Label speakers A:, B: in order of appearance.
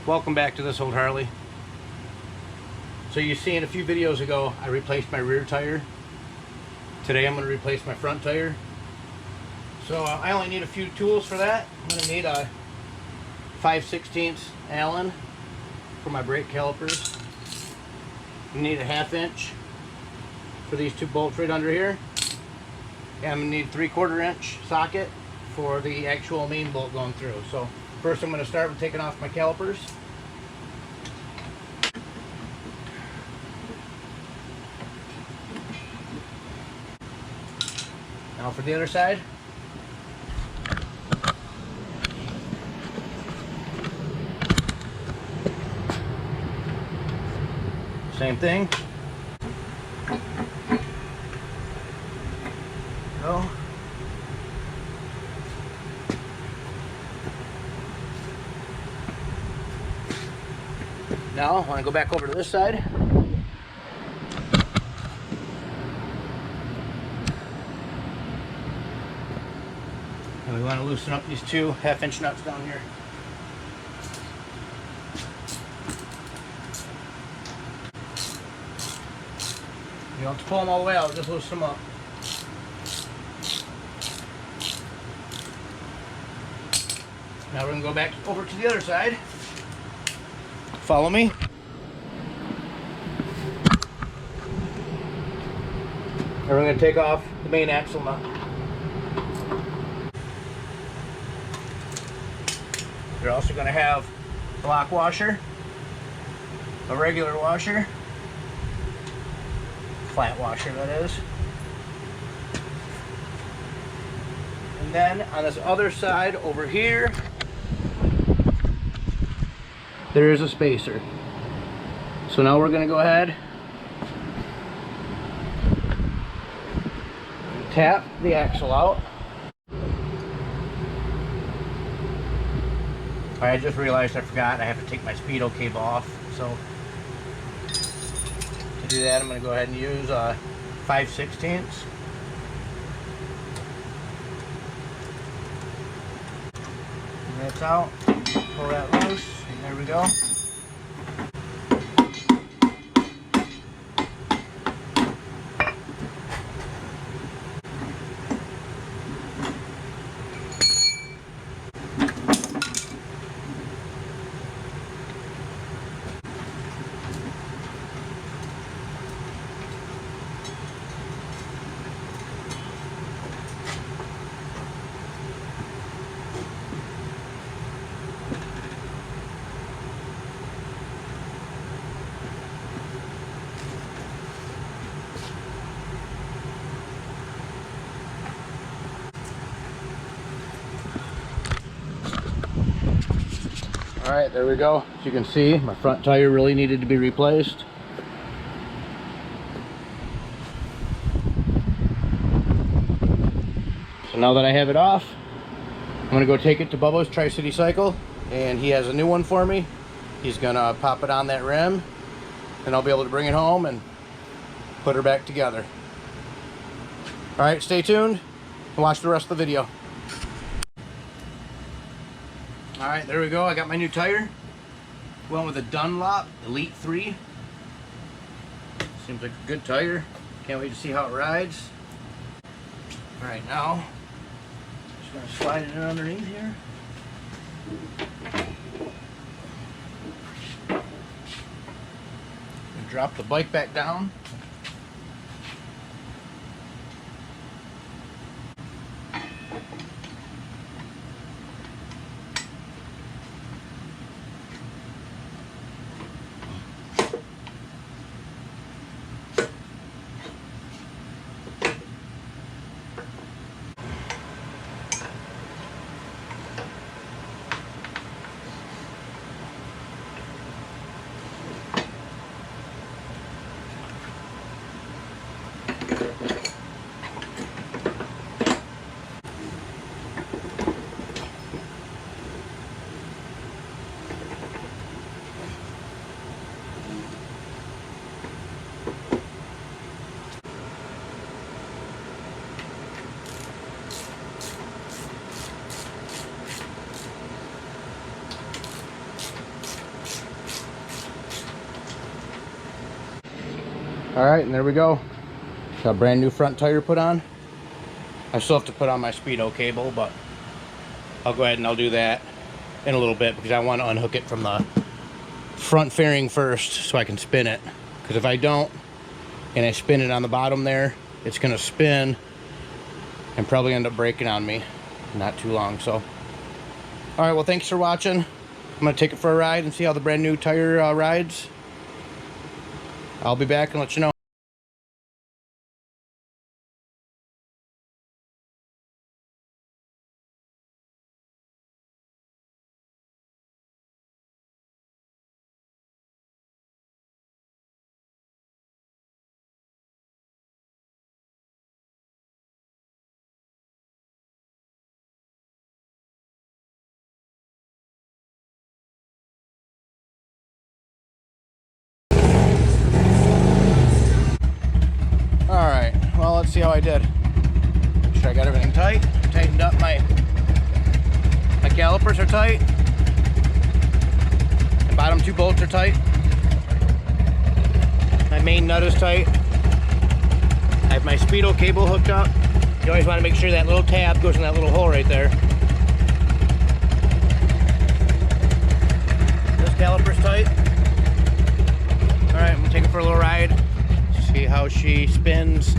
A: Welcome back to this old Harley. So you seen a few videos ago I replaced my rear tire. Today I'm going to replace my front tire. So I only need a few tools for that. I'm going to need a 5/16 Allen for my brake calipers. I need a 1/2 inch for these two bolts right under here. And I'm going to need a 3/4 inch socket for the actual main bolt going through. So first I'm going to start with taking off my calipers. Now for the other side. Same thing. Go. Now I want to go back over to this side. And we want to loosen up these two 1/2 inch nuts down here. You don't have to pull them all the way out, just loosen them up. Now we're going to go back over to the other side. Follow me. And we're going to take off the main axle nut. You're also going to have a block washer, a regular washer, flat washer that is. And then on this other side over here, there is a spacer. So now we're going to go ahead and tap the axle out. I just realized I forgot I have to take my speedo cable off. So to do that, I'm going to go ahead and use 5/16. That's out. Pull that loose. And there we go. Alright, there we go. As you can see, my front tire really needed to be replaced. So now that I have it off, I'm going to go take it to Bubba's Tri-City Cycle, and he has a new one for me. He's going to pop it on that rim, and I'll be able to bring it home and put her back together. Alright, stay tuned and watch the rest of the video. Alright, there we go. I got my new tire. Went with a Dunlop Elite 3. Seems like a good tire. Can't wait to see how it rides. Alright, now just going to slide it in underneath here. And drop the bike back down. All right, and there we go. Got a brand new front tire put on. I still have to put on my speedo cable, but I'll go ahead and I'll do that in a little bit because I want to unhook it from the front fairing first so I can spin it. Because if I don't and I spin it on the bottom there, it's going to spin and probably end up breaking on me not too long. So, all right, well, thanks for watching. I'm going to take it for a ride and see how the brand new tire rides. I'll be back and let you know. Alright, well, let's see how I did. Make sure I got everything tight. Tightened up my calipers are tight. The bottom two bolts are tight. My main nut is tight. I have my speedo cable hooked up. You always want to make sure that little tab goes in that little hole right there. This caliper's tight. Alright, I'm going to take it for a little ride. See how she spins.